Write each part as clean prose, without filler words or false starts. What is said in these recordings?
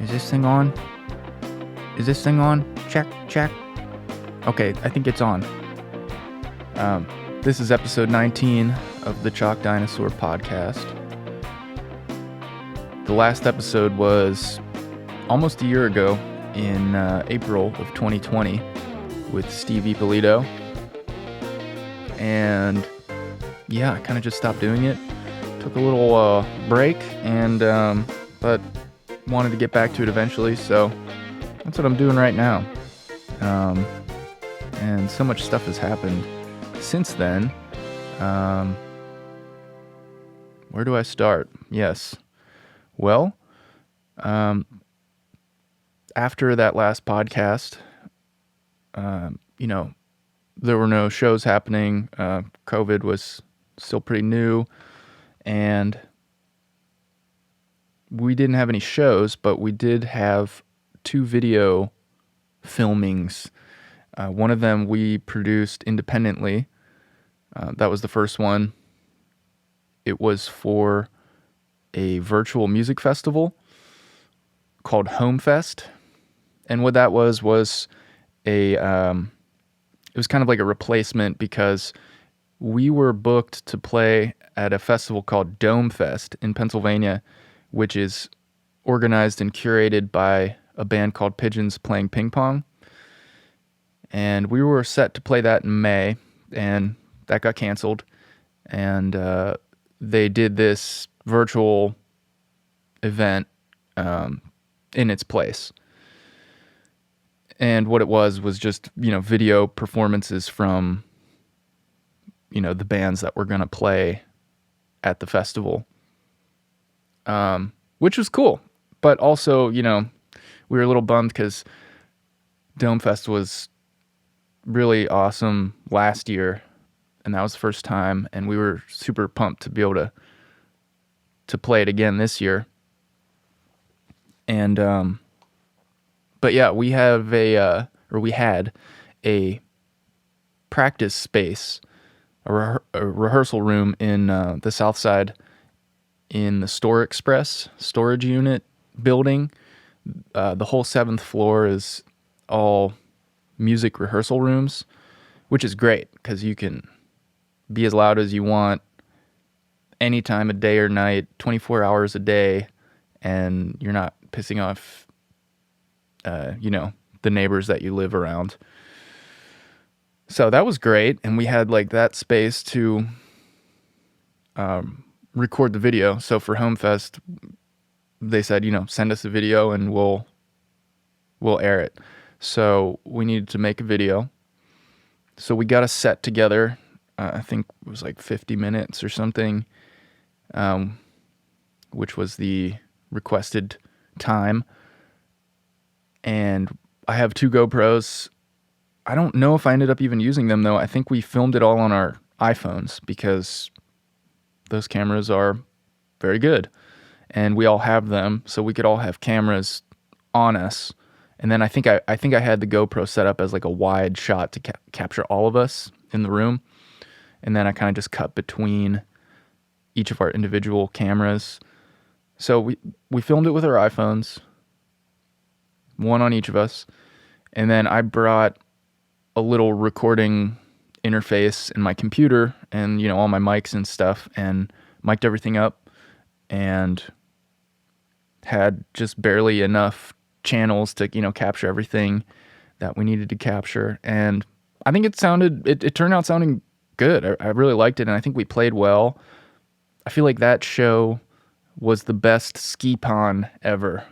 Is this thing on? Is this thing on? Check, check. Okay, I think it's on. This is episode 19 of the Dinosaur podcast. The last episode was almost a year ago in April of 2020 with Steve Ippolito. And yeah, I kind of just stopped doing it. Took a little break, and but wanted to get back to it eventually, so that's what I'm doing right now. And so much stuff has happened since then. Where do I start? Yes. Well, after that last podcast, there were no shows happening. COVID was still pretty new, and we didn't have any shows, but we did have 2 video filmings. One of them we produced independently. That was the first one. It was for a virtual music festival called Homefest. And what that was it was kind of like a replacement, because we were booked to play at a festival called Homefest in Pennsylvania, which is organized and curated by a band called Pigeons Playing Ping Pong. And we were set to play that in May, and that got canceled. And they did this virtual event in its place. And what it was just, video performances from, the bands that were going to play at the festival. Which was cool. But also, we were a little bummed because Domefest was really awesome last year, and that was the first time, and we were super pumped to be able to play it again this year. And but yeah, we had a practice space, a rehearsal room in the South Side, in the Store Express storage unit building. The whole 7th floor is all music rehearsal rooms, which is great because you can be as loud as you want any time of day or night, 24 hours a day, and you're not pissing off, the neighbors that you live around. So that was great, and we had that space to record the video. So for Homefest, they said, send us a video and we'll air it. So we needed to make a video. So we got a set together. I think it was 50 minutes or something, which was the requested time. And I have 2 GoPros. I don't know if I ended up even using them, though. I think we filmed it all on our iPhones because those cameras are very good, and we all have them, so we could all have cameras on us. And then I think I had the GoPro set up as a wide shot to capture all of us in the room, and then I kind of just cut between each of our individual cameras. So we filmed it with our iPhones, one on each of us, and then I brought a little recording interface in my computer and all my mics and stuff, and mic'd everything up, and had just barely enough channels to capture everything that we needed to capture. And I think it turned out sounding good. I really liked it, and I think we played well. I feel like that show was the best ski pon ever,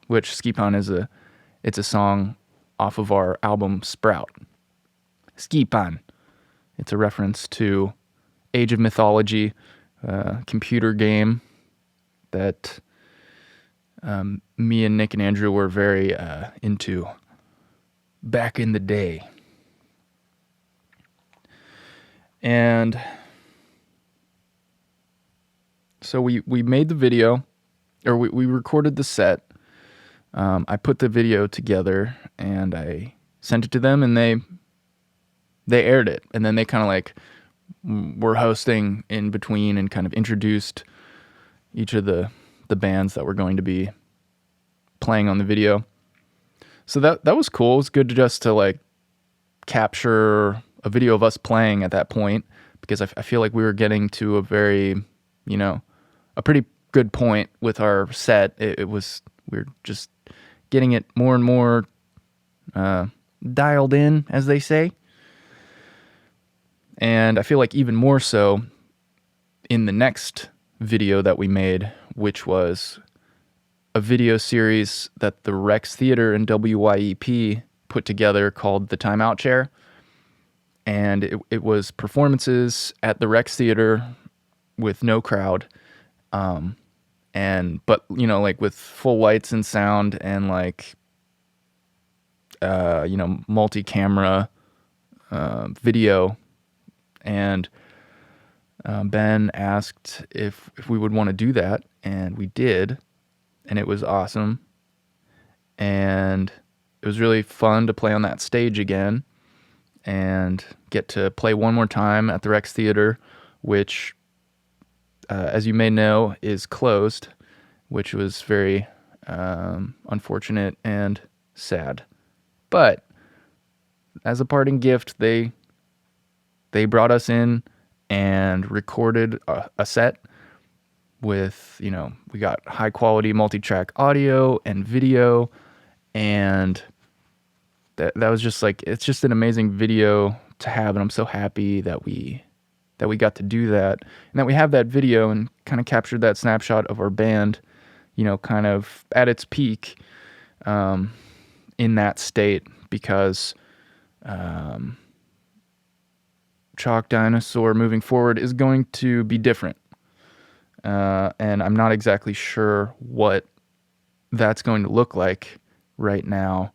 which ski pon it's a song off of our album Sprout. Ski pon. It's a reference to Age of Mythology, computer game that me and Nick and Andrew were very into back in the day. And so we made the video, or we recorded the set. I put the video together and I sent it to them, and they aired it. And then they kind of were hosting in between and kind of introduced each of the bands that were going to be playing on the video. So that was cool. It was good to like capture a video of us playing at that point, because I feel like we were getting to a very, a pretty good point with our set. We were just getting it more and more dialed in, as they say. And I feel like even more so in the next video that we made, which was a video series that the Rex Theater and WYEP put together called The Timeout Chair. And it was performances at the Rex Theater with no crowd. But like with full lights and sound and like, multi-camera video. And Ben asked if we would want to do that, and we did, and it was awesome. And it was really fun to play on that stage again and get to play one more time at the Rex Theater, which, as you may know, is closed, which was very unfortunate and sad. But as a parting gift, they brought us in and recorded a set with, we got high quality multi-track audio and video, and that was just like, it's just an amazing video to have, and I'm so happy that we got to do that, and that we have that video and kind of captured that snapshot of our band, kind of at its peak in that state, because Chalk Dinosaur moving forward is going to be different. And I'm not exactly sure what that's going to look like right now.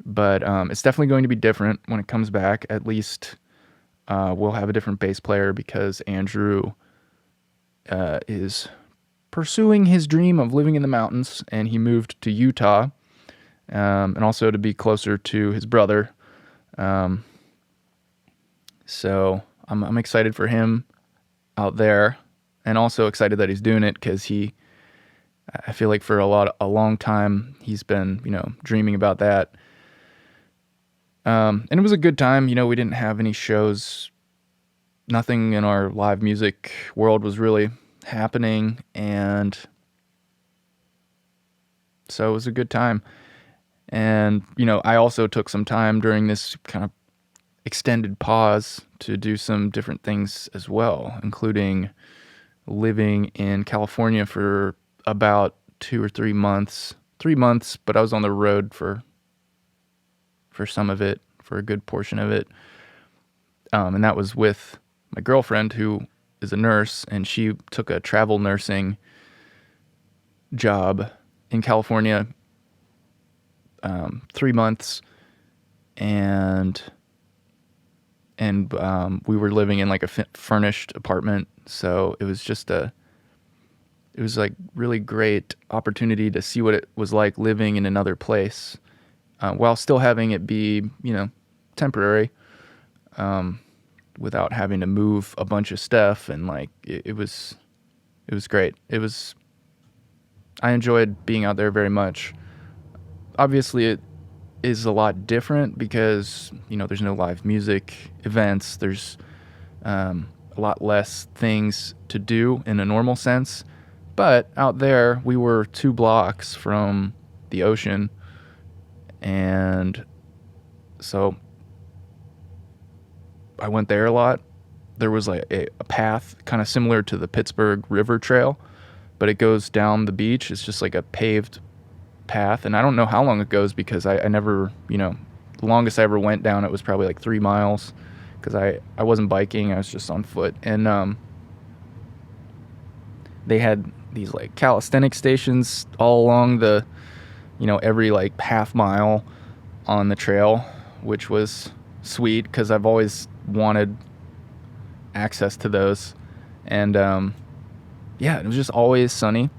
But it's definitely going to be different when it comes back. At least we'll have a different bass player, because Andrew is pursuing his dream of living in the mountains, and he moved to Utah, and also to be closer to his brother. So I'm excited for him out there, and also excited that he's doing it, because I feel like for a long time he's been, dreaming about that. And it was a good time. We didn't have any shows. Nothing in our live music world was really happening, and so it was a good time. And, I also took some time during this kind of extended pause to do some different things as well, including living in California for about 2 or 3 months. 3 months, but I was on the road for some of it, for a good portion of it. And that was with my girlfriend, who is a nurse, and she took a travel nursing job in California, 3 months, and we were living in like a furnished apartment. So it was like really great opportunity to see what it was like living in another place, while still having it be, temporary, without having to move a bunch of stuff. And like, it was great. I enjoyed being out there very much. Obviously it is a lot different because, there's no live music events. There's a lot less things to do in a normal sense. But out there, we were 2 blocks from the ocean. And so I went there a lot. There was like a path kind of similar to the Pittsburgh River Trail, but it goes down the beach. It's just like a paved path. And I don't know how long it goes, because I never, the longest I ever went down, it was probably like 3 miles, because I wasn't biking. I was just on foot. And they had these like calisthenic stations all along the, every like half mile on the trail, which was sweet, because I've always wanted access to those. And it was just always sunny.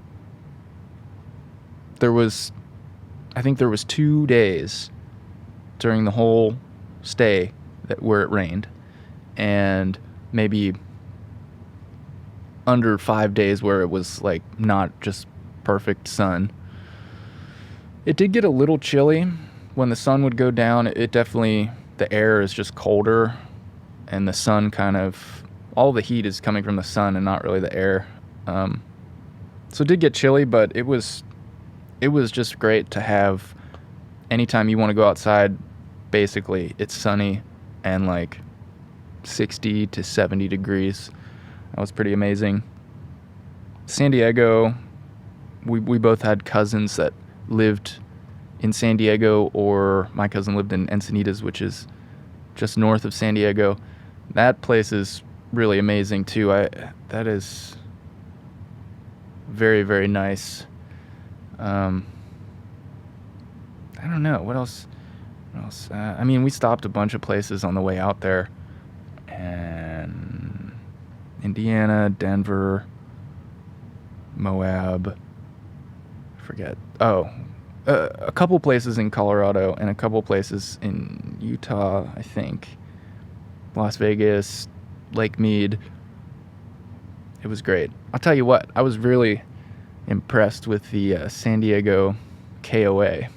I think there was 2 days during the whole stay where it rained, and maybe under 5 days where it was like not just perfect sun. It did get a little chilly when the sun would go down. It definitely, the air is just colder, and the sun kind of, all the heat is coming from the sun and not really the air. So it did get chilly, but it was just great to have. Anytime you want to go outside, basically it's sunny and like 60 to 70 degrees. That was pretty amazing. San Diego, we both had cousins that lived in San Diego, or my cousin lived in Encinitas, which is just north of San Diego. That place is really amazing too. That is very, very nice. I don't know what else. I mean, we stopped a bunch of places on the way out there, and Indiana, Denver, Moab. I forget. Oh, a couple places in Colorado and a couple places in Utah, I think. Las Vegas, Lake Mead. It was great. I'll tell you what, I was really impressed with the San Diego KOA,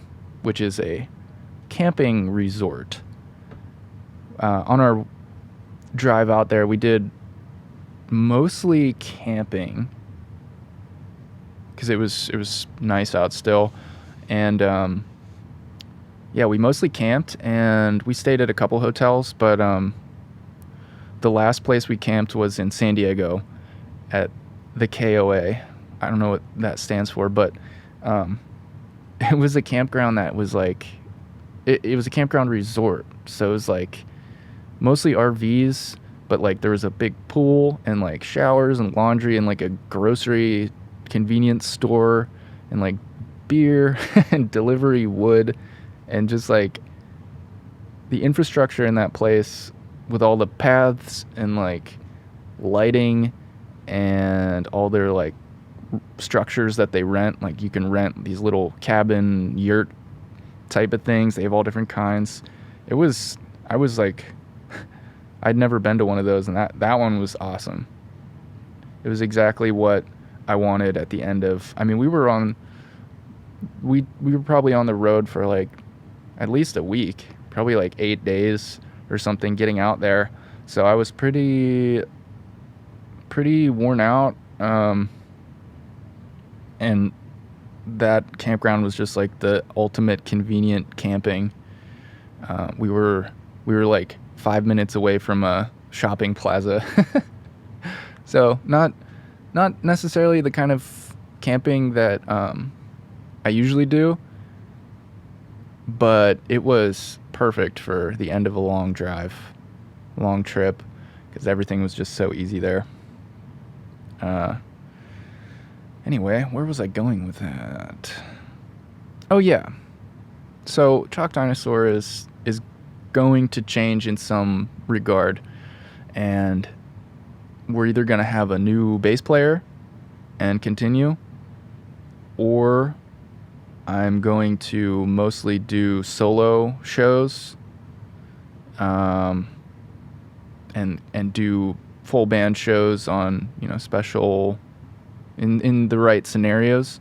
which is a camping resort. On our drive out there, we did mostly camping because it was nice out still, and yeah, we mostly camped, and we stayed at a couple hotels, but the last place we camped was in San Diego at the KOA. I don't know what that stands for, but it was a campground that was like, it was a campground resort. So it was like mostly RVs, but like there was a big pool and like showers and laundry and like a grocery convenience store and like beer and delivery wood, and just like the infrastructure in that place with all the paths and like lighting and all their like structures that they rent. Like you can rent these little cabin yurt type of things. They have all different kinds. I was like, I'd never been to one of those, and that one was awesome. It was exactly what I wanted at the end of, I mean, we were probably on the road for like at least a week, probably like 8 days or something getting out there. So I was pretty worn out. And that campground was just like the ultimate convenient camping. We were like 5 minutes away from a shopping plaza. So not necessarily the kind of camping that I usually do, but it was perfect for the end of a long trip, because everything was just so easy there. Anyway, where was I going with that? Oh yeah. So Chalk Dinosaur is going to change in some regard, and we're either going to have a new bass player and continue, or I'm going to mostly do solo shows, and do full band shows on, special, in the right scenarios.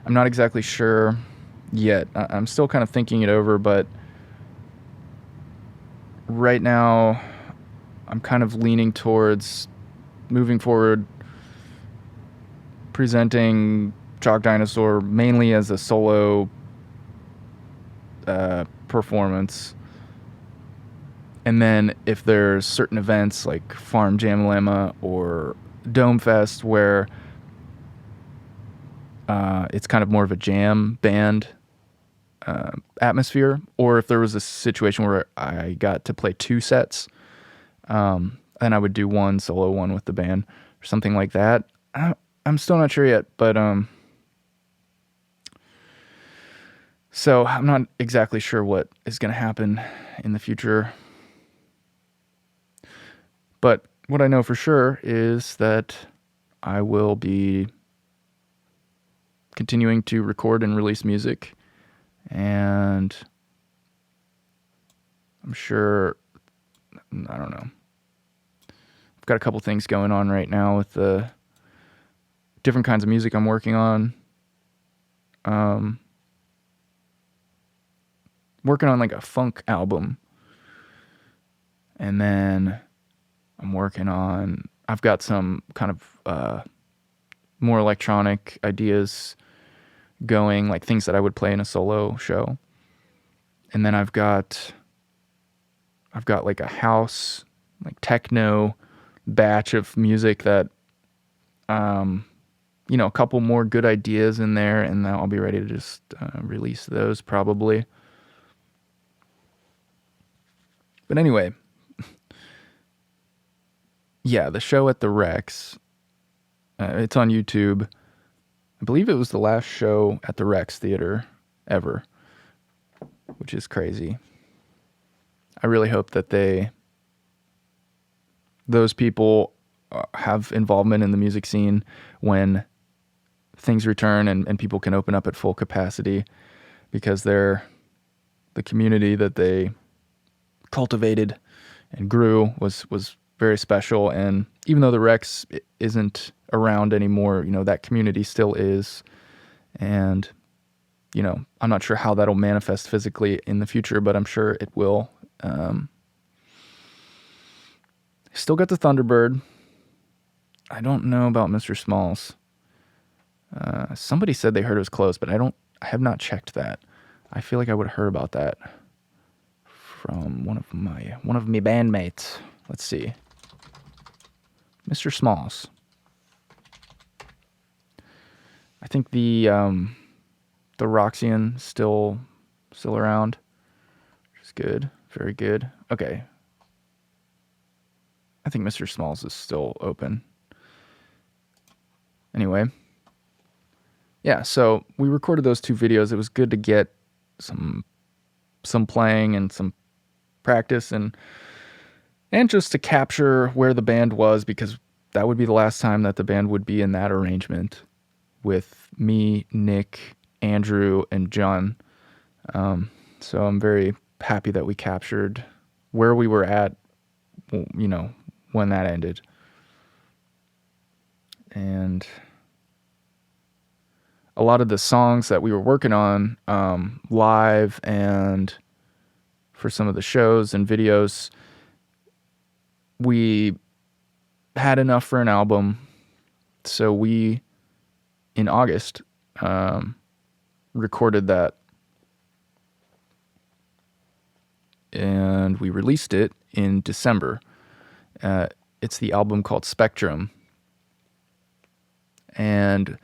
I'm not exactly sure yet. I'm still kind of thinking it over, but right now I'm kind of leaning towards moving forward, presenting Chalk Dinosaur mainly as a solo performance. And then if there's certain events like Farm Jam-a-Llama or Dome Fest where it's kind of more of a jam band atmosphere, or if there was a situation where I got to play 2 sets, then I would do one solo, one with the band, or something like that. I'm still not sure yet, but so I'm not exactly sure what is going to happen in the future. But what I know for sure is that I will be continuing to record and release music, and I'm sure, I don't know, I've got a couple things going on right now with the different kinds of music I'm working on. working on like a funk album. And then I've got some kind of more electronic ideas going, like things that I would play in a solo show. And then I've got like a house, like techno batch of music that, a couple more good ideas in there, and then I'll be ready to just release those probably. But anyway, yeah, the show at the Rex, it's on YouTube. I believe it was the last show at the Rex Theater ever, which is crazy. I really hope that those people have involvement in the music scene when things return and people can open up at full capacity, because the community that they cultivated and grew was very special. And even though the Rex isn't around anymore, that community still is. And, I'm not sure how that'll manifest physically in the future, but I'm sure it will. Still got the Thunderbird. I don't know about Mr. Smalls. Somebody said they heard it was closed, but I have not checked that. I feel like I would have heard about that from one of my bandmates. Let's see. Mr. Smalls. I think the Roxian still around, which is good. Very good. Okay. I think Mr. Smalls is still open. Anyway. Yeah, so we recorded those 2 videos. It was good to get some playing and some practice and just to capture where the band was, because that would be the last time that the band would be in that arrangement with me, Nick, Andrew, and John. So I'm very happy that we captured where we were at, when that ended. And a lot of the songs that we were working on live and for some of the shows and videos, we had enough for an album. So we, in August, recorded that. And we released it in December. It's the album called Spectrum. And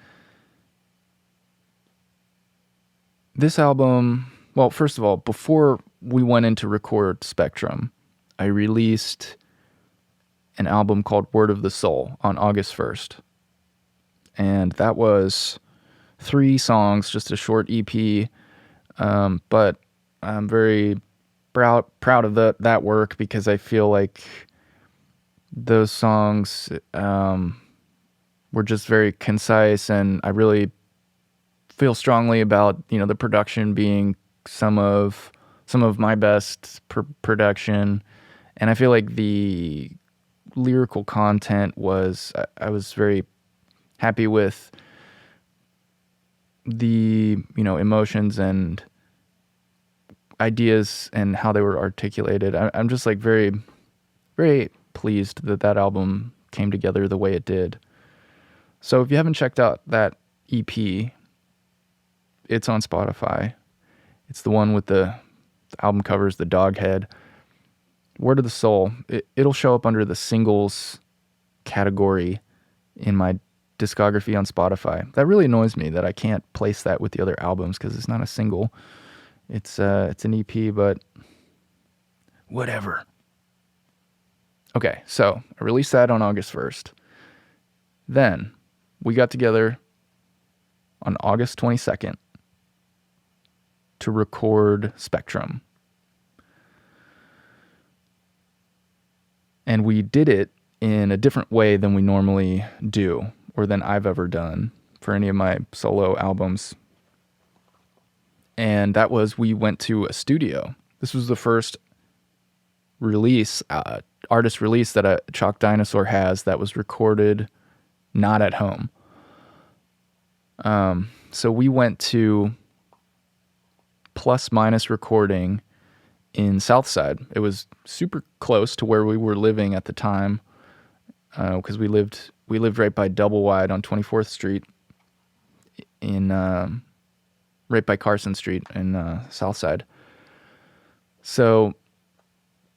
this album, well, first of all, before we went in to record Spectrum, I released an album called Word of the Soul on August 1st. And that was 3 songs, just a short EP. But I'm very proud of that work, because I feel like those songs were just very concise, and I really feel strongly about the production being some of my best production, and I feel like the lyrical content I was very happy with the emotions and ideas and how they were articulated. I'm just like very, very pleased that album came together the way it did. So if you haven't checked out that EP, it's on Spotify. It's the one with the album covers, the dog head. Word of the Soul. It'll show up under the singles category in my discography on Spotify. That really annoys me that I can't place that with the other albums, because it's not a single. It's an EP, but whatever. Okay, so I released that on August 1st. Then we got together on August 22nd to record Spectrum. And we did it in a different way than we normally do, or than I've ever done for any of my solo albums. And that was, we went to a studio. This was the first release, artist release that Chalk Dinosaur has that was recorded not at home. So we went to plus minus recording in Southside. It was super close to where we were living at the time, because we lived right by Double Wide on 24th Street in right by Carson Street in Southside. So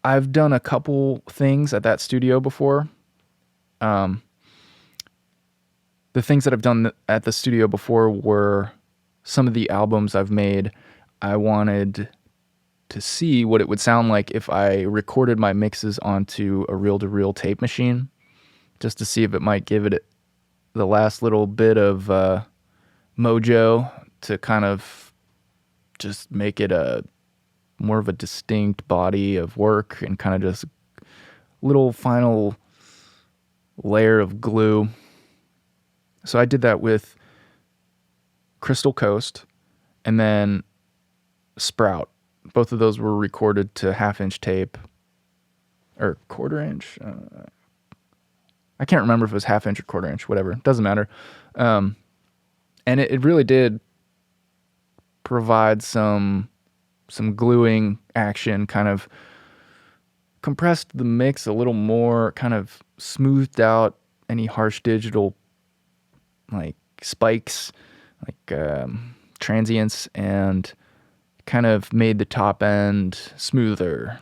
I've done a couple things at that studio before. The things that I've done at the studio before were some of the albums I've made. I wanted to see what it would sound like if I recorded my mixes onto a reel-to-reel tape machine, just to see if it might give it the last little bit of mojo to kind of just make it a more of a distinct body of work and kind of just a little final layer of glue. So I did that with Crystal Coast and then Sprout. Both of those were recorded to half-inch tape or quarter-inch. I can't remember if it was half-inch or quarter-inch, whatever. Doesn't matter. And it really did provide some gluing action, kind of compressed the mix a little more, kind of smoothed out any harsh digital like spikes, like transients, and kind of made the top end smoother.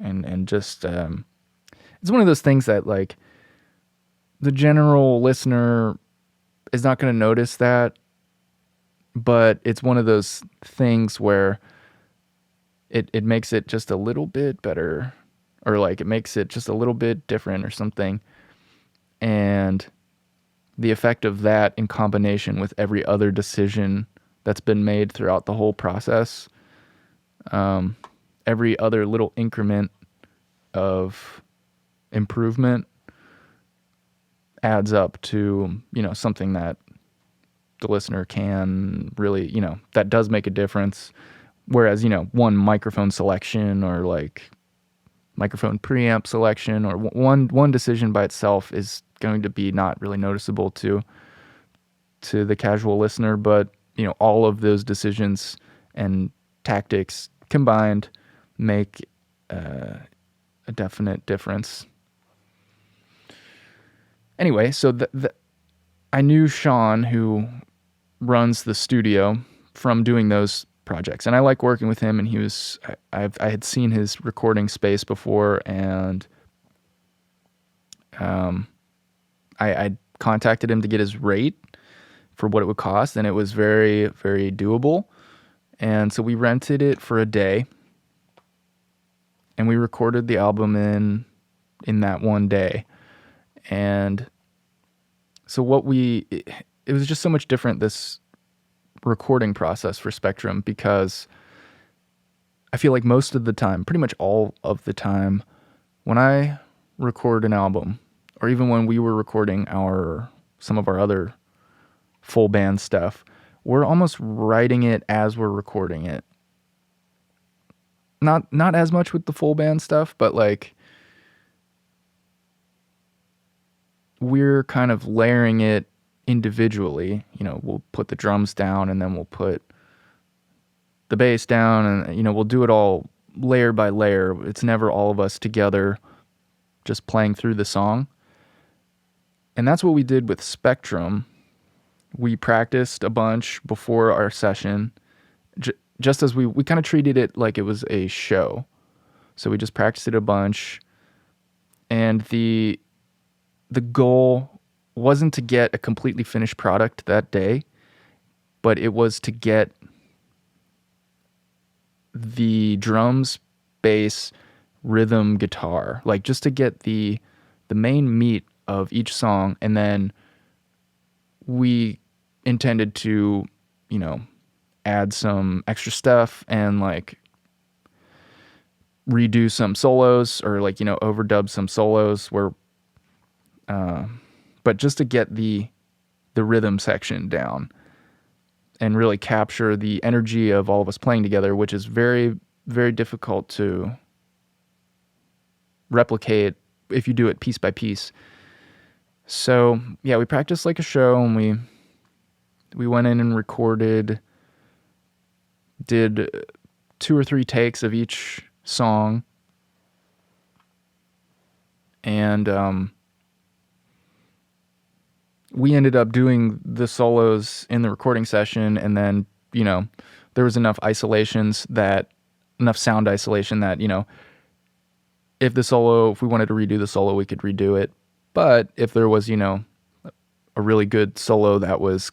And just it's one of those things that like the general listener is not going to notice that, but it's one of those things where it makes it just a little bit better, or like it makes it just a little bit different or something. And the effect of that in combination with every other decision that's been made throughout the whole process, every other little increment of improvement adds up to, something that the listener can really, that does make a difference. Whereas, one microphone selection or like microphone preamp selection or one decision by itself is going to be not really noticeable to the casual listener, but all of those decisions and tactics combined make a definite difference. Anyway, so I knew Sean, who runs the studio, from doing those projects, and I like working with him. And he was I had seen his recording space before, and I contacted him to get his rate for what it would cost, and it was very, very doable. And so we rented it for a day, and we recorded the album in that one day. And so it was just so much different, this recording process for Spectrum, because I feel like most of the time, pretty much all of the time, when I record an album, or even when we were recording some of our other full band stuff, we're almost writing it as we're recording it. Not as much with the full band stuff, but like we're kind of layering it individually. We'll put the drums down, and then we'll put the bass down, and we'll do it all layer by layer. It's never all of us together just playing through the song. And that's what we did with Spectrum. We practiced a bunch before our session, just as we kind of treated it like it was a show. So we just practiced it a bunch, and the goal wasn't to get a completely finished product that day, but it was to get the drums, bass, rhythm, guitar, like just to get the main meat of each song. And then we intended to, add some extra stuff and like redo some solos, or like, overdub some solos where, but just to get the rhythm section down and really capture the energy of all of us playing together, which is very, very difficult to replicate if you do it piece by piece. So yeah, we practiced like a show, and we went in and recorded did 2 or 3 takes of each song, and we ended up doing the solos in the recording session, and then, there was enough sound isolation that, if we wanted to redo the solo, we could redo it. But if there was, a really good solo that was,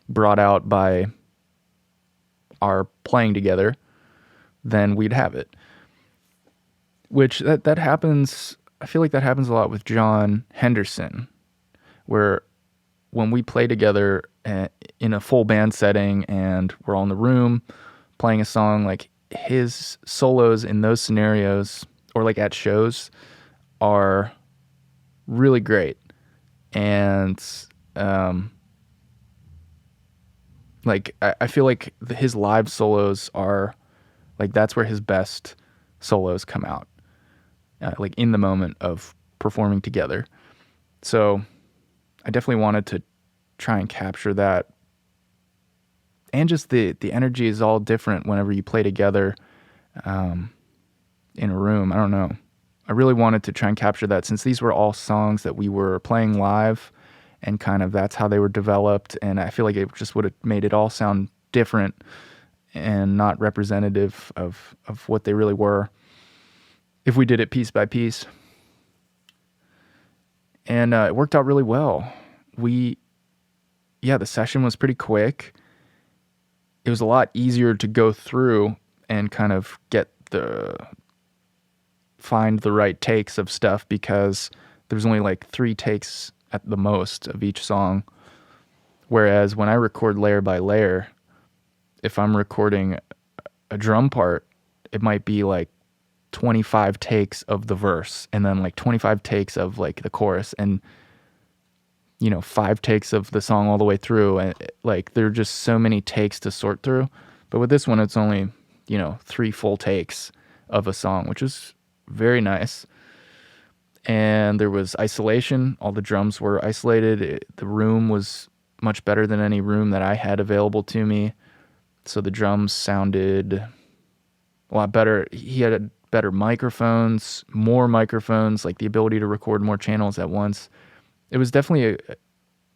brought out by our playing together, then we'd have it. Which that happens, I feel like that happens a lot with John Henderson, where when we play together in a full band setting and we're all in the room playing a song, like his solos in those scenarios or like at shows are really great. And like I feel like his live solos are like, that's where his best solos come out, like in the moment of performing together. So I definitely wanted to try and capture that. And just the energy is all different whenever you play together in a room. I don't know. I really wanted to try and capture that, since these were all songs that we were playing live, and kind of that's how they were developed. And I feel like it just would have made it all sound different and not representative of what they really were if we did it piece by piece. And it worked out really well. The session was pretty quick. It was a lot easier to go through and kind of find the right takes of stuff, because there's only like 3 takes at the most of each song. Whereas when I record layer by layer, if I'm recording a drum part, it might be like 25 takes of the verse, and then like 25 takes of like the chorus, and 5 takes of the song all the way through. And like, there are just so many takes to sort through. But with this one, it's only 3 full takes of a song, which is very nice. And there was isolation. All the drums were isolated. The room was much better than any room that I had available to me. So the drums sounded a lot better. He had better microphones, more microphones, like the ability to record more channels at once. It was definitely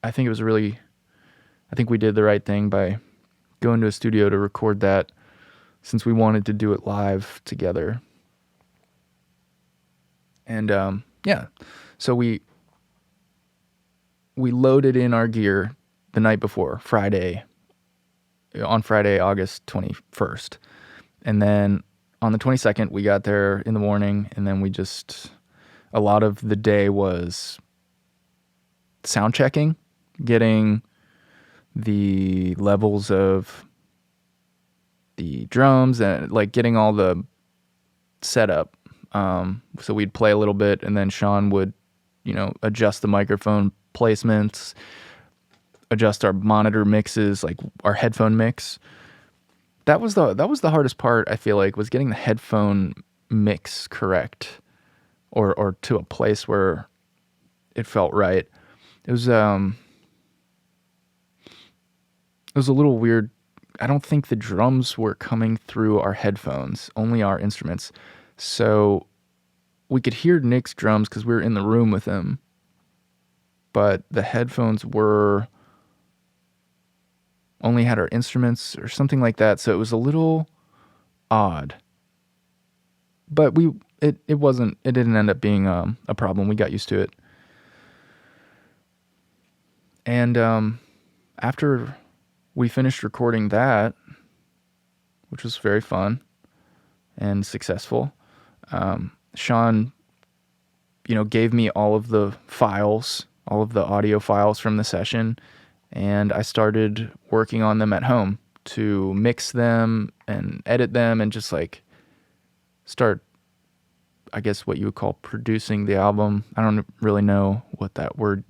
I think we did the right thing by going to a studio to record that, since we wanted to do it live together. And so we loaded in our gear the night before, on Friday, August 21st. And then on the 22nd, we got there in the morning, and then a lot of the day was sound checking, getting the levels of the drums and like getting all the setup. So we'd play a little bit, and then Sean would, adjust the microphone placements, adjust our monitor mixes, like our headphone mix. That was the hardest part, I feel like, was getting the headphone mix correct, or to a place where it felt right. It was a little weird. I don't think the drums were coming through our headphones, only our instruments. So we could hear Nick's drums because we were in the room with him, but the headphones only had our instruments or something like that. So it was a little odd, but it didn't end up being a problem. We got used to it. And after we finished recording that, which was very fun and successful, Sean, gave me all of the files, all of the audio files from the session, and I started working on them at home to mix them and edit them and just like start, I guess, what you would call producing the album. I don't really know what that word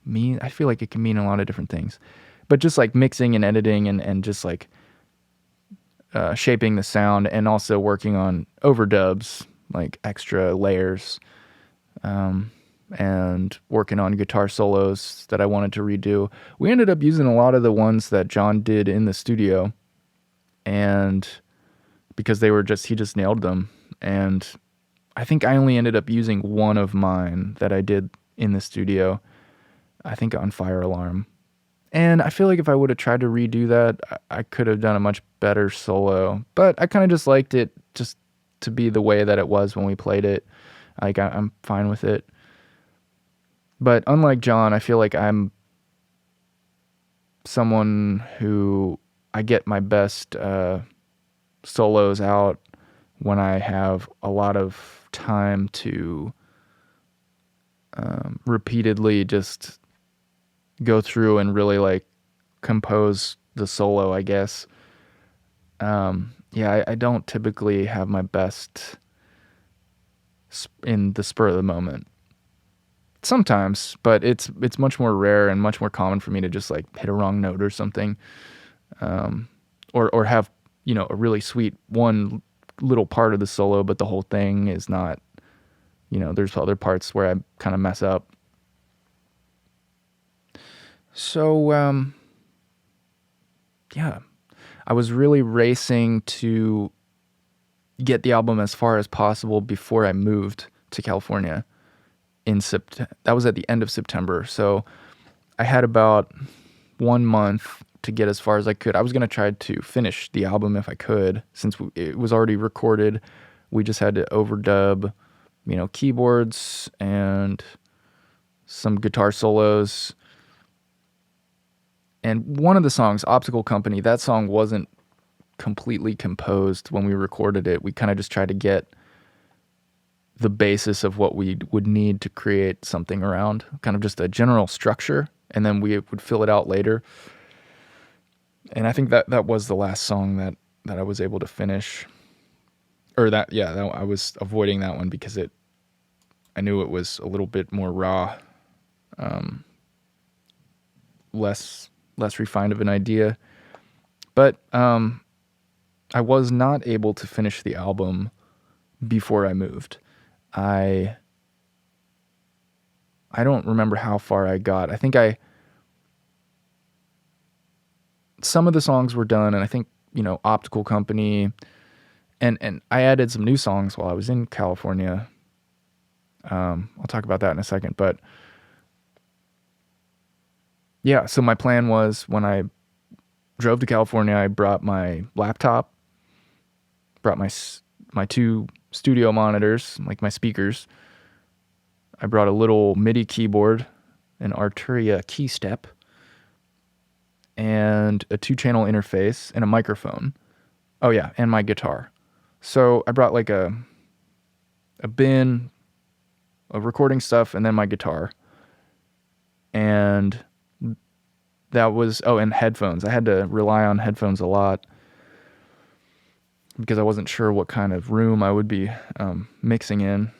means. I feel like it can mean a lot of different things, but just like mixing and editing and just like shaping the sound, and also working on overdubs, like extra layers, and working on guitar solos that I wanted to redo. We ended up using a lot of the ones that John did in the studio, and because he just nailed them. And I think I only ended up using one of mine that I did in the studio, I think on Fire Alarm. And I feel like if I would have tried to redo that, I could have done a much better solo. But I kind of just liked it just to be the way that it was when we played it. Like, I'm fine with it. But unlike John, I feel like I'm someone who I get my best solos out when I have a lot of time to repeatedly just go through and really like compose the solo, I guess. I don't typically have my best in the spur of the moment. Sometimes, but it's much more rare and much more common for me to just like hit a wrong note or something, or have a really sweet one little part of the solo, but the whole thing is not. There's other parts where I kind of mess up. So I was really racing to get the album as far as possible before I moved to California. That was at the end of September, so I had about 1 month to get as far as I could. I was going to try to finish the album if I could, since it was already recorded. We just had to overdub, keyboards and some guitar solos. And one of the songs, Optical Company, that song wasn't completely composed when we recorded it. We kind of just tried to get the basis of what we would need to create something around, kind of just a general structure, and then we would fill it out later. And I think that was the last song that I was able to finish. Or I was avoiding that one because I knew it was a little bit more raw, less refined of an idea. But I was not able to finish the album before I moved. I don't remember how far I got. I think some of the songs were done, and I think, Optical Company, and I added some new songs while I was in California. I'll talk about that in a second, but yeah, so my plan was when I drove to California, I brought my laptop, brought my 2 studio monitors, like my speakers. I brought a little MIDI keyboard, an Arturia key step, and a 2-channel interface and a microphone. Oh yeah, and my guitar. So I brought like a bin of recording stuff and then my guitar. And that was, and headphones. I had to rely on headphones a lot because I wasn't sure what kind of room I would be mixing in.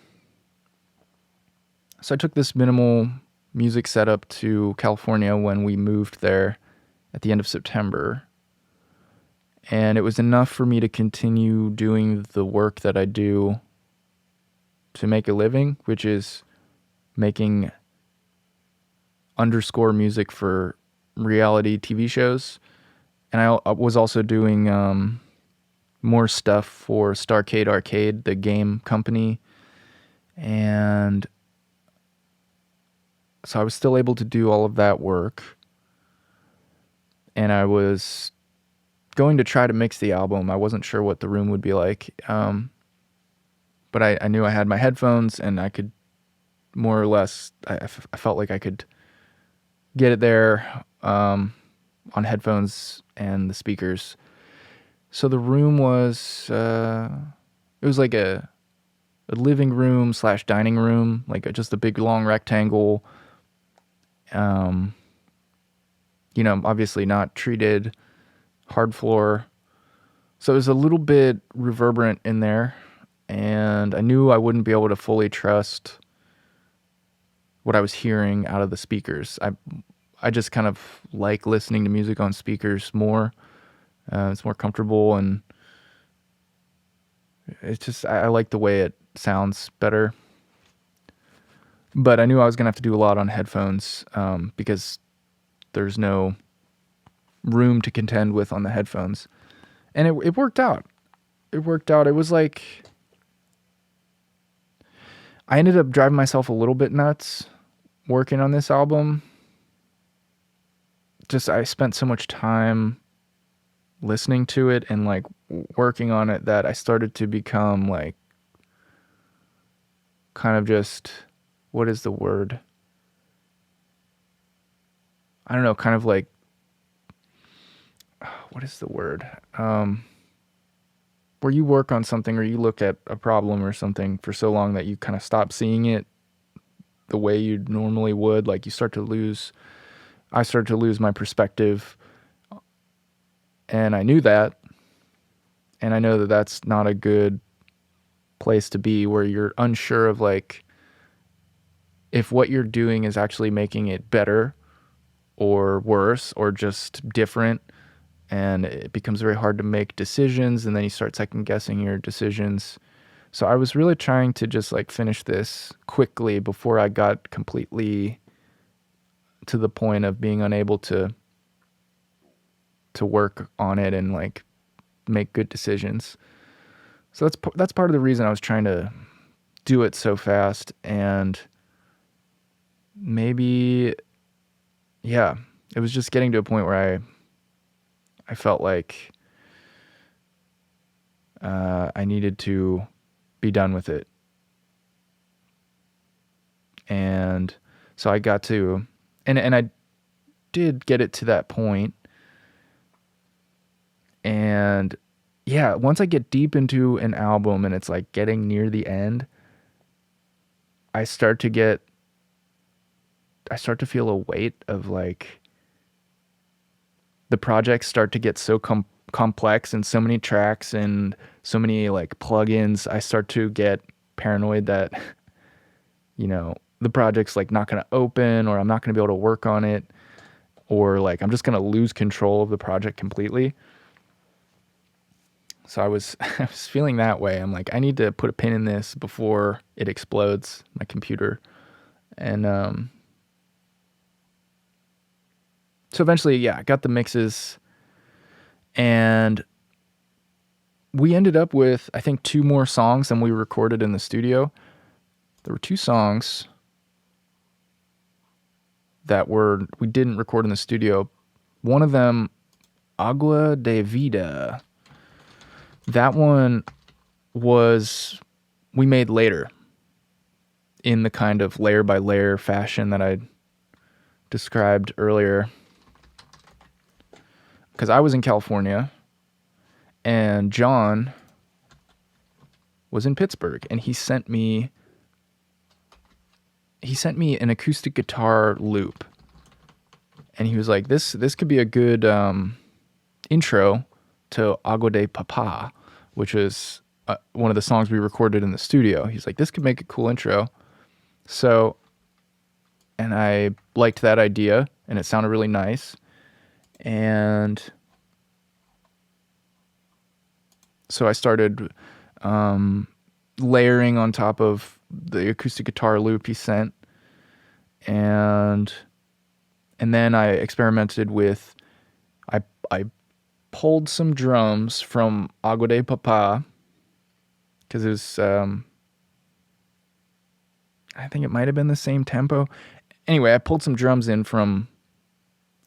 So I took this minimal music setup to California when we moved there at the end of September. And it was enough for me to continue doing the work that I do to make a living, which is making underscore music for reality TV shows. And I was also doing more stuff for Starcade Arcade, the game company. And so I was still able to do all of that work. And I was going to try to mix the album. I wasn't sure what the room would be like. But I knew I had my headphones and I could more or less, I felt like I could get it there on headphones and the speakers. So the room was, it was like a living room / dining room, like just a big long rectangle. Obviously not treated, hard floor. So it was a little bit reverberant in there, and I knew I wouldn't be able to fully trust what I was hearing out of the speakers. I just kind of like listening to music on speakers more. It's more comfortable, and it's just, I like the way it sounds better. But I knew I was going to have to do a lot on headphones because there's no room to contend with on the headphones. And it worked out. It worked out. It was like I ended up driving myself a little bit nuts working on this album. Just I spent so much time listening to it and like working on it that I started to become like kind of just, what is the word? I don't know, kind of like, what is the word? Where you work on something or you look at a problem or something for so long that you kind of stop seeing it the way you normally would. Like I started to lose my perspective, and I knew that. And I know that that's not a good place to be, where you're unsure of like if what you're doing is actually making it better or worse or just different. And it becomes very hard to make decisions, and then you start second guessing your decisions. So I was really trying to just like finish this quickly before I got completely to the point of being unable to work on it and like make good decisions. So that's part of the reason I was trying to do it so fast. And maybe, yeah, it was just getting to a point where I felt like I needed to be done with it. And so I got to, and I did get it to that point. And yeah, once I get deep into an album and it's like getting near the end, I start to feel a weight of like the projects start to get so complex and so many tracks and so many like plugins. I start to get paranoid that, you know, the project's like not going to open, or I'm not going to be able to work on it, or like I'm just going to lose control of the project completely. So I was feeling that way. I'm like, I need to put a pin in this before it explodes, my computer. And so eventually, yeah, I got the mixes, and we ended up with, I think, 2 more songs than we recorded in the studio. There were 2 songs that we didn't record in the studio. One of them, Agua De Vida. That one we made later in the kind of layer by layer fashion that I described earlier. Because I was in California and John was in Pittsburgh, and he sent me an acoustic guitar loop. And he was like, this could be a good intro to Agua De Papa, which is one of the songs we recorded in the studio. He's like, this could make a cool intro. So, and I liked that idea, and it sounded really nice. And so I started layering on top of the acoustic guitar loop he sent. And then I experimented with, I pulled some drums from Agua de Papa, because it was, I think it might have been the same tempo. Anyway, I pulled some drums in from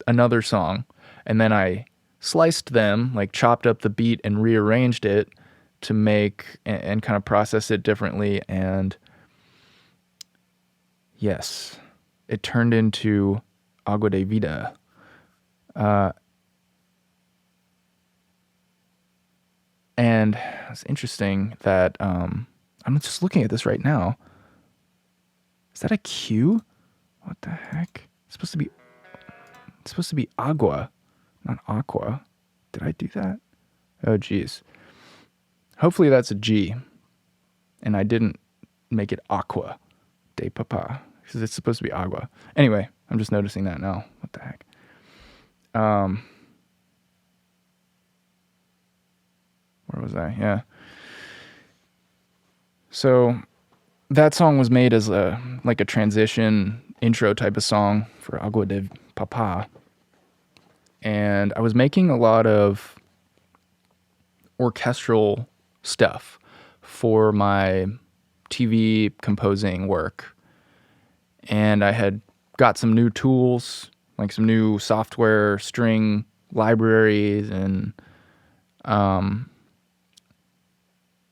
another song, and then I sliced them, like chopped up the beat and rearranged it to make and kind of process it differently. And yes, it turned into Agua de Vida. And it's interesting that I'm just looking at this right now. Is that a Q? What the heck? It's supposed to be agua, not aqua. Did I do that? Oh, geez. Hopefully that's a G, and I didn't make it Agua de Papa, because it's supposed to be agua. Anyway, I'm just noticing that now. What the heck? Where was I? Yeah. So that song was made as a transition intro type of song for Agua de Papa. And I was making a lot of orchestral stuff for my TV composing work. And I had got some new tools, like some new software, string libraries, and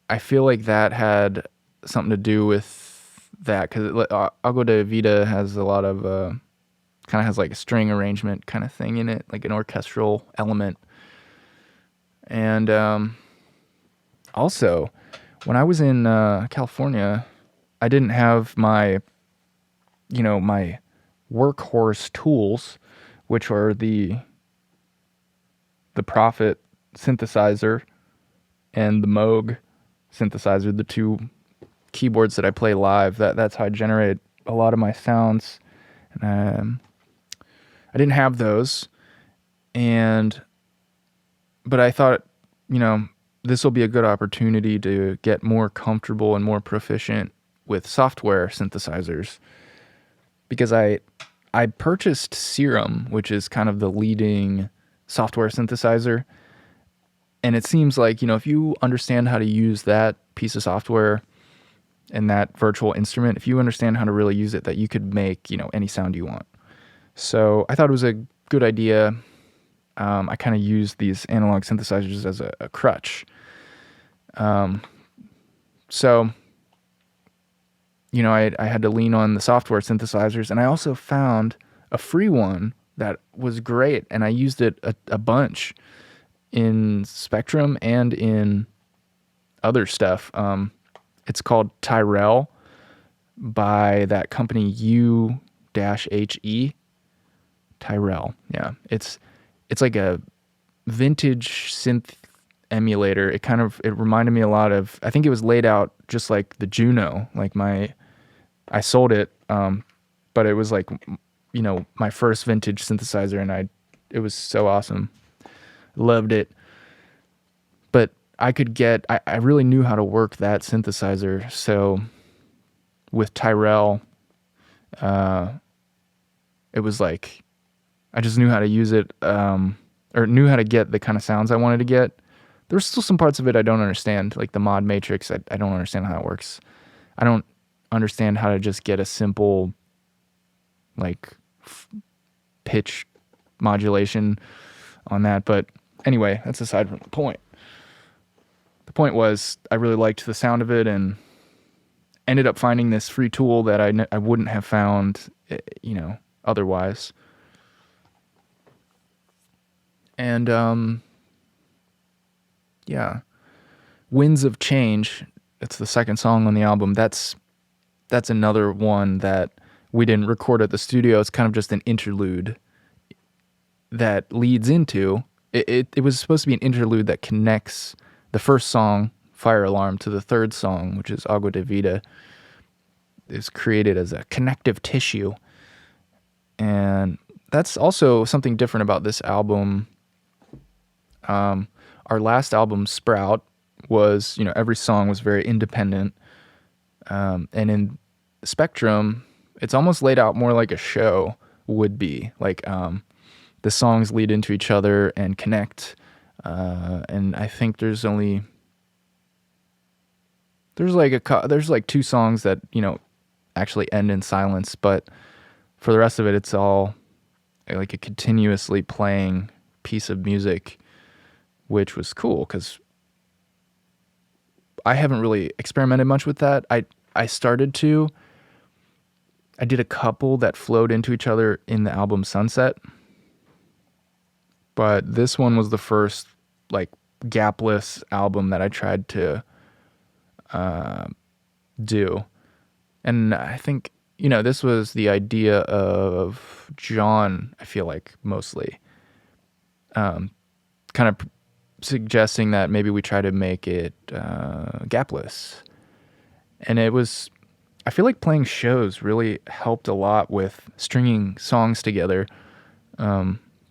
I feel like that had something to do with that, because Agua De Vida has a lot of kind of has like a string arrangement kind of thing in it, like an orchestral element. And also, when I was in California, I didn't have my workhorse tools, which are the Prophet synthesizer and the Moog synthesizer, the two keyboards that I play live. That's how I generate a lot of my sounds. And I didn't have those, but I thought, this will be a good opportunity to get more comfortable and more proficient with software synthesizers, because I purchased Serum, which is kind of the leading software synthesizer. And it seems like, if you understand how to use that piece of software and that virtual instrument, if you understand how to really use it, that you could make, any sound you want. So I thought it was a good idea. I kind of used these analog synthesizers as a crutch. So, I had to lean on the software synthesizers, and I also found a free one that was great, and I used it a bunch in Spectrum and in other stuff. It's called Tyrell by that company U-HE. Tyrell, yeah. It's like a vintage synth emulator. It reminded me a lot of, I think it was laid out just like the Juno. Like I sold it, but it was like, my first vintage synthesizer, and it was so awesome. Loved it. But I really knew how to work that synthesizer. So with Tyrell, it was like, I just knew how to use it, or knew how to get the kind of sounds I wanted to get. There's still some parts of it I don't understand, like the mod matrix. I don't understand how that works. I don't understand how to just get a simple, like, pitch modulation on that. But anyway, that's aside from the point. The point was, I really liked the sound of it, and ended up finding this free tool that I wouldn't have found, otherwise. And yeah, Winds of Change. It's the second song on the album. That's another one that we didn't record at the studio. It's kind of just an interlude that leads into it was supposed to be an interlude that connects the first song, Fire Alarm, to the third song, which is Agua De Vida. It's created as a connective tissue. And that's also something different about this album. Our last album, Sprout, was, every song was very independent. And in Spectrum, it's almost laid out more like a show would be. Like, the songs lead into each other and connect. And I think there's like two songs that, actually end in silence, but for the rest of it, it's all like a continuously playing piece of music, which was cool because I haven't really experimented much with that. I started to. I did a couple that flowed into each other in the album Sunset, but this one was the first like gapless album that I tried to do. And I think, this was the idea of John, I feel like, mostly. Kind of suggesting that maybe we try to make it gapless. And I feel like playing shows really helped a lot with stringing songs together,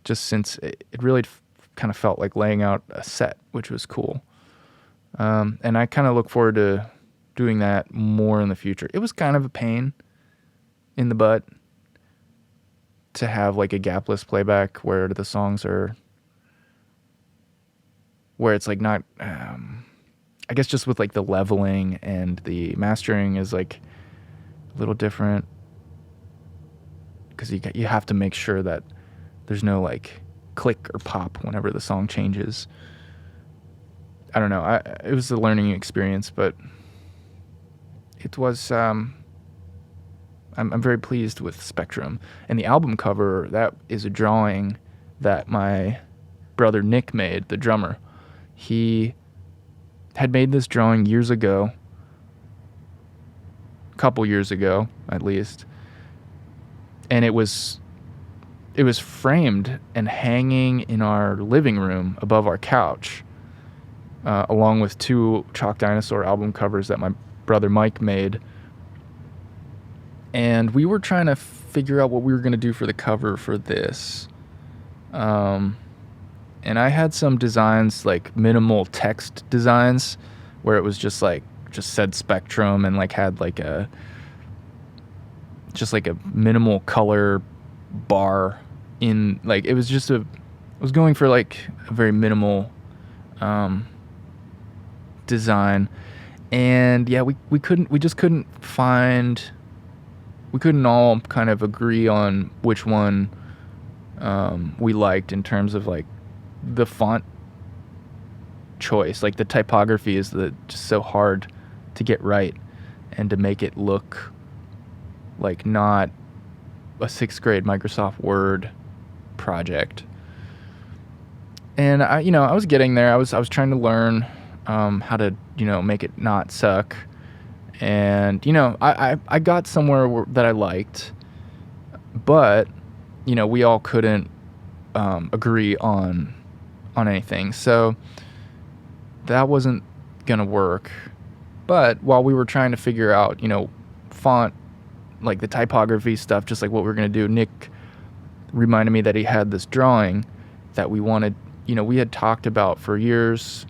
just since it really kind of felt like laying out a set, which was cool. And I kind of look forward to doing that more in the future. It was kind of a pain in the butt to have like a gapless playback where the songs are where it's like not, I guess just with like the leveling and the mastering is like a little different, because you have to make sure that there's no like click or pop whenever the song changes. I don't know. It was a learning experience, but it was. I'm very pleased with Spectrum, and the album cover, that is a drawing that my brother Nick made, the drummer. He had made this drawing years ago, a couple years ago at least, and it was framed and hanging in our living room above our couch, along with 2 Chalk Dinosaur album covers that my brother Mike made. And we were trying to figure out what we were going to do for the cover for this. And I had some designs, like minimal text designs, where it was just said Spectrum and like had like a minimal color bar in, like, it was going for like a very minimal design. And yeah, we couldn't all kind of agree on which one we liked in terms of like the font choice. Like the typography is just so hard to get right and to make it look like not a 6th grade Microsoft Word project. And I was getting there. I was trying to learn how to make it not suck. And, I got somewhere that I liked, but, we all couldn't agree on anything. So that wasn't going to work. But while we were trying to figure out, font, like the typography stuff, just like what we were going to do, Nick reminded me that he had this drawing that we wanted, we had talked about for years.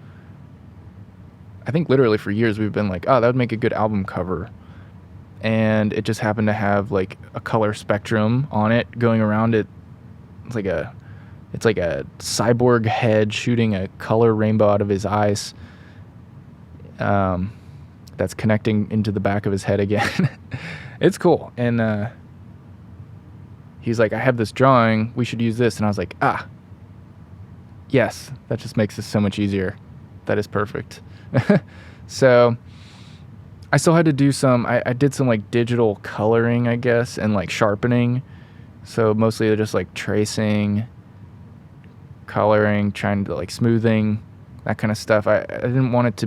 I think literally for years we've been like, oh, that would make a good album cover. And it just happened to have like a color spectrum on it going around it. It's like a cyborg head shooting a color rainbow out of his eyes. That's connecting into the back of his head again. It's cool. And he's like, I have this drawing, we should use this. And I was like, yes, that just makes this so much easier. That is perfect. So I still had to do I did some like digital coloring, I guess, and like sharpening. So mostly just like tracing, coloring, trying to like smoothing, that kind of stuff. I didn't want it to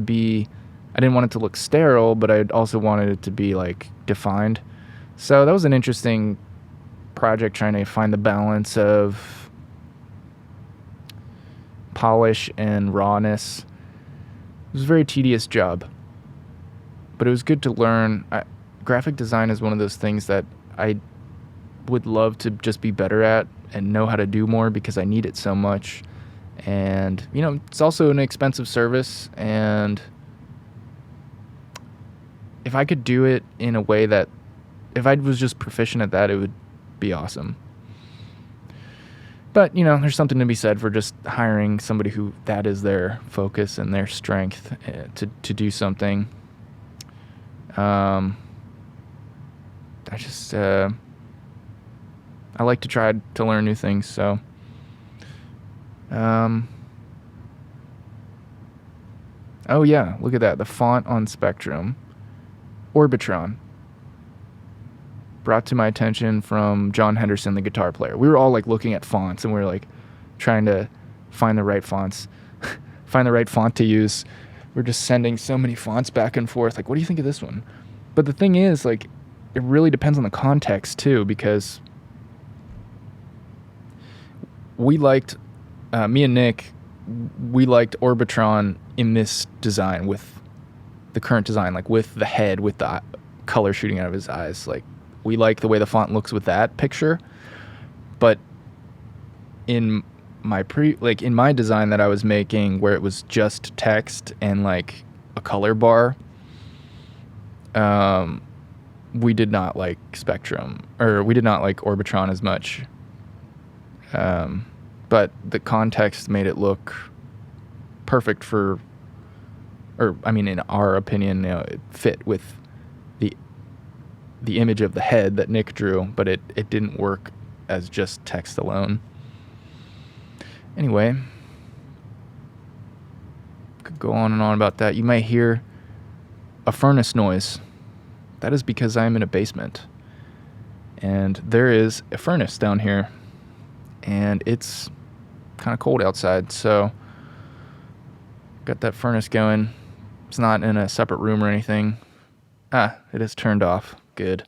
look sterile, but I also wanted it to be like defined. So that was an interesting project, trying to find the balance of polish and rawness. It was a very tedious job, but it was good to learn. Graphic design is one of those things that I would love to just be better at and know how to do more, because I need it so much. And, it's also an expensive service, and if I could do it in a way that, if I was just proficient at that, it would be awesome. But, there's something to be said for just hiring somebody who that is their focus and their strength to do something. I like to try to learn new things, so. Oh yeah, look at that. The font on Spectrum. Orbitron. Brought to my attention from John Henderson, the guitar player. We were all like looking at fonts, and we were like trying to find the right fonts, find the right font to use. We're just sending so many fonts back and forth. Like, what do you think of this one? But the thing is, like, it really depends on the context too, because we liked, me and Nick, we liked Orbitron in this design, with the current design, like with the head, with the color shooting out of his eyes. Like, we like the way the font looks with that picture. But in my in my design that I was making, where it was just text and like a color bar, we did not like Spectrum, or we did not like Orbitron as much. But the context made it look perfect for, or I mean, in our opinion, it fit with the image of the head that Nick drew, but it didn't work as just text alone. Anyway, could go on and on about that. You might hear a furnace noise. That is because I'm in a basement. And there is a furnace down here. And it's kind of cold outside, so got that furnace going. It's not in a separate room or anything. It is turned off. Good.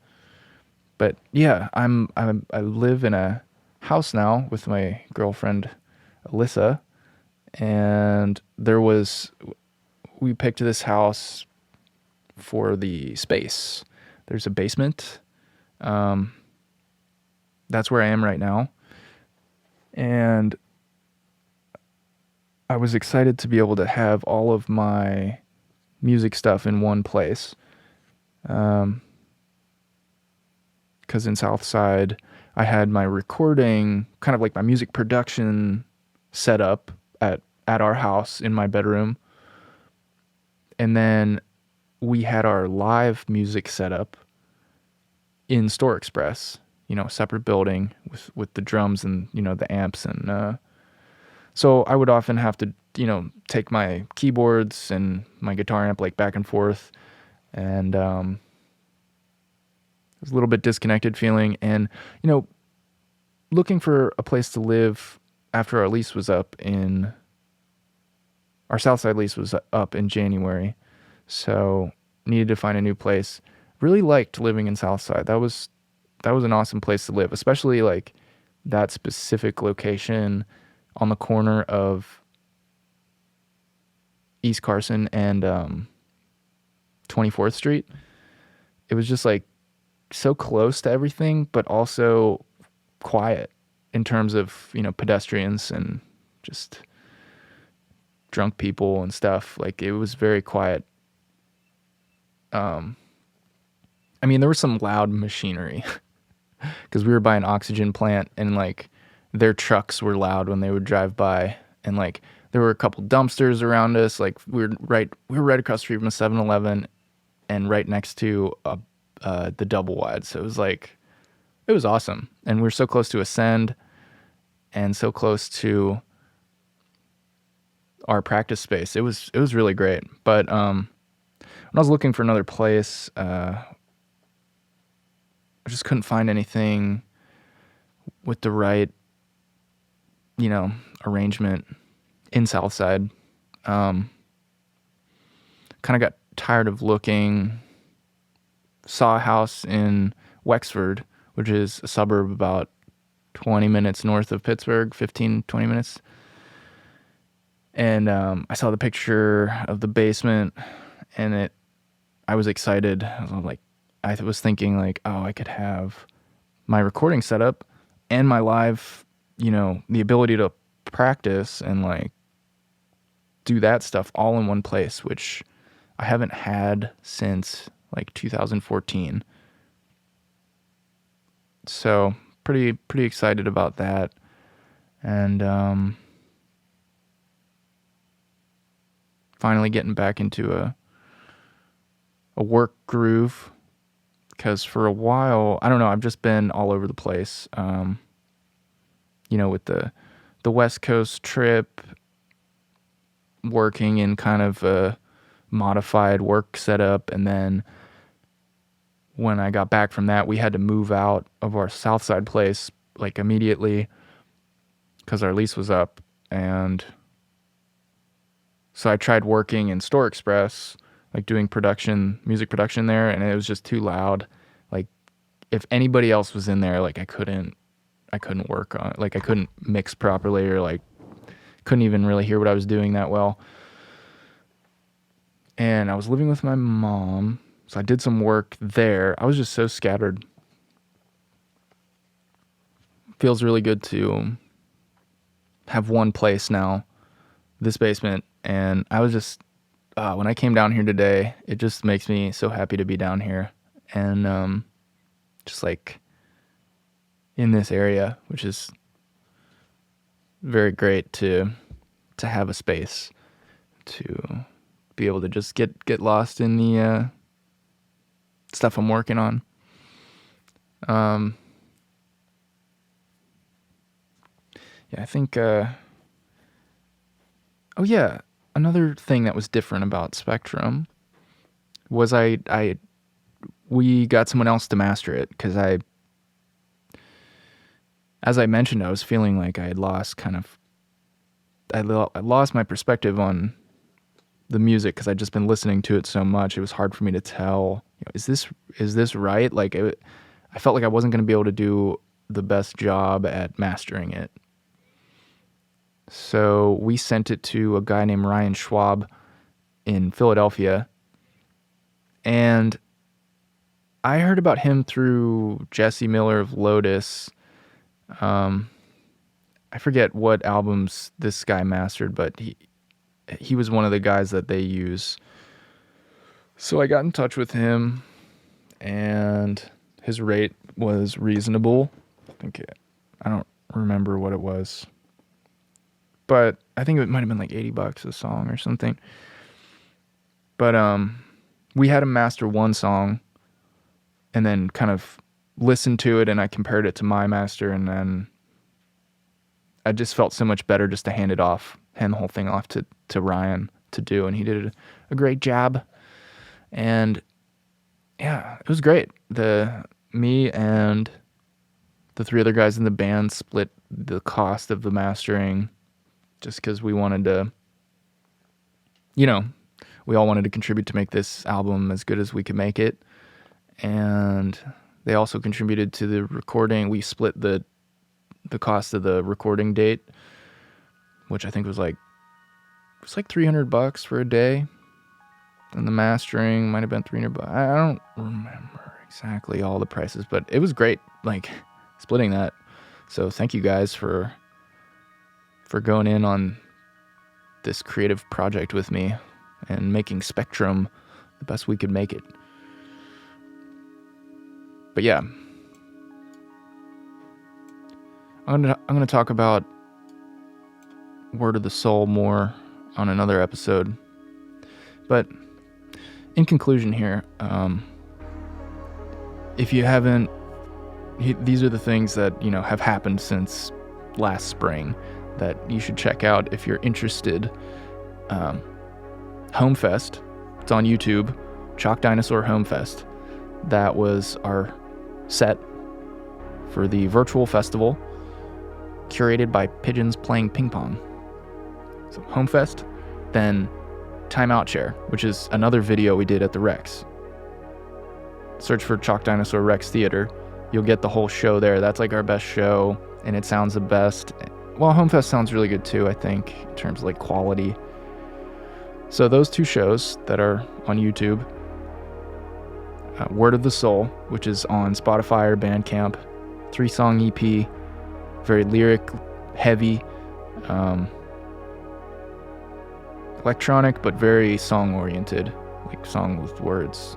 But yeah, I live in a house now with my girlfriend Alyssa, and we picked this house for the space. There's a basement. That's where I am right now. And I was excited to be able to have all of my music stuff in one place. Because in Southside, I had my recording, kind of like my music production set up at our house in my bedroom. And then we had our live music set up in Store Express, separate building with the drums and, the amps. And so I would often have to, take my keyboards and my guitar amp like back and forth. And it was a little bit disconnected feeling. And, looking for a place to live after our lease was up our Southside lease was up in January. So needed to find a new place. Really liked living in Southside. That was an awesome place to live, especially like that specific location on the corner of East Carson and 24th Street. It was just like so close to everything, but also quiet in terms of, pedestrians and just drunk people and stuff. Like it was very quiet. I mean, there was some loud machinery because we were by an oxygen plant, and like their trucks were loud when they would drive by, and like there were a couple dumpsters around us. Like we were right across the street from a 7-Eleven and right next to the double wide. So it was awesome. And we were so close to Ascend and so close to our practice space. It was really great. But when I was looking for another place, I just couldn't find anything with the right, arrangement in Southside. Kind of got tired of looking. Saw a house in Wexford, which is a suburb about 20 minutes north of Pittsburgh, 15, 20 minutes. And I saw the picture of the basement, and I was excited. I was thinking like, oh, I could have my recording set up and my live, the ability to practice and like do that stuff all in one place, which I haven't had since like 2014. So pretty excited about that. And finally getting back into a work groove, because for a while, I don't know, I've just been all over the place. With the West Coast trip, working in kind of a modified work setup, and then when I got back from that, we had to move out of our Southside place like immediately because our lease was up. And so I tried working in Store Express, like doing music production there, and it was just too loud. Like if anybody else was in there, like I couldn't work on it. Like I couldn't mix properly, or like couldn't even really hear what I was doing that well. And I was living with my mom, so I did some work there. I was just so scattered. Feels really good to have one place now, this basement. And I was just, when I came down here today, it just makes me so happy to be down here. And just like in this area, which is very great to have a space. to be able to just get lost in the stuff I'm working on. Yeah, I think. Oh yeah, another thing that was different about Spectrum was we got someone else to master it, because as I mentioned, I was feeling like I had lost I lost my perspective on the music, because I'd just been listening to it so much. It was hard for me to tell, is this right? Like, I felt like I wasn't going to be able to do the best job at mastering it. So we sent it to a guy named Ryan Schwab in Philadelphia, and I heard about him through Jesse Miller of Lotus. I forget what albums this guy mastered, but he was one of the guys that they use. So I got in touch with him, and his rate was reasonable. I don't remember what it was, but I think it might have been like $80 a song or something. But we had him master one song, and then kind of listened to it, and I compared it to my master, and then I just felt so much better just to hand the whole thing off to Ryan to do, and he did a great job. And yeah, it was great. Me and the three other guys in the band split the cost of the mastering, just because we wanted to, we all wanted to contribute to make this album as good as we could make it. And they also contributed to the recording. We split the cost of the recording date, which I think was like $300 for a day. And the mastering might have been $300. I don't remember exactly all the prices, but it was great, like, splitting that. So thank you guys for going in on this creative project with me and making Spectrum the best we could make it. But yeah, I'm gonna talk about Word of the Soul more on another episode. But in conclusion here, if you haven't, these are the things that have happened since last spring that you should check out if you're interested. Homefest, it's on YouTube. Chalk Dinosaur Homefest. That was our set for the virtual festival, curated by Pigeons Playing Ping Pong. So Homefest, then Timeout Chair, which is another video we did at the Rex. Search for Chalk Dinosaur Rex Theater. You'll get the whole show there. That's like our best show, and it sounds the best. Well, Homefest sounds really good too, I think, in terms of like quality. So those two shows that are on YouTube, Word of the Soul, which is on Spotify or Bandcamp, 3-song EP, very lyric heavy, electronic but very song oriented, like song with words,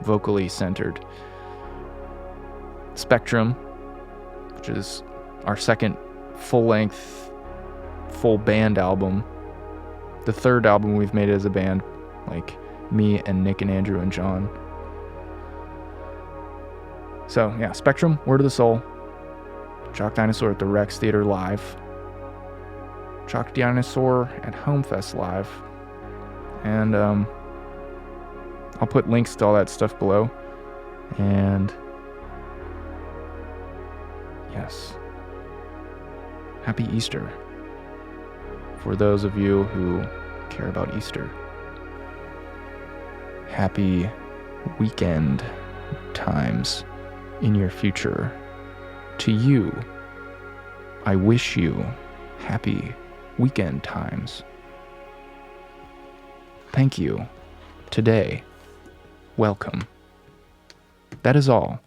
vocally centered. Spectrum, which is our second full-length, full band album, the third album we've made as a band, like me and Nick and Andrew and John. So yeah, Spectrum, Word of the Soul, Chalk Dinosaur at the Rex Theater live, Chalk Dinosaur at Homefest live, and I'll put links to all that stuff below. And yes, happy Easter for those of you who care about Easter. Happy weekend times in your future. To you, I wish you happy weekend times. Thank you. Today, welcome. That is all.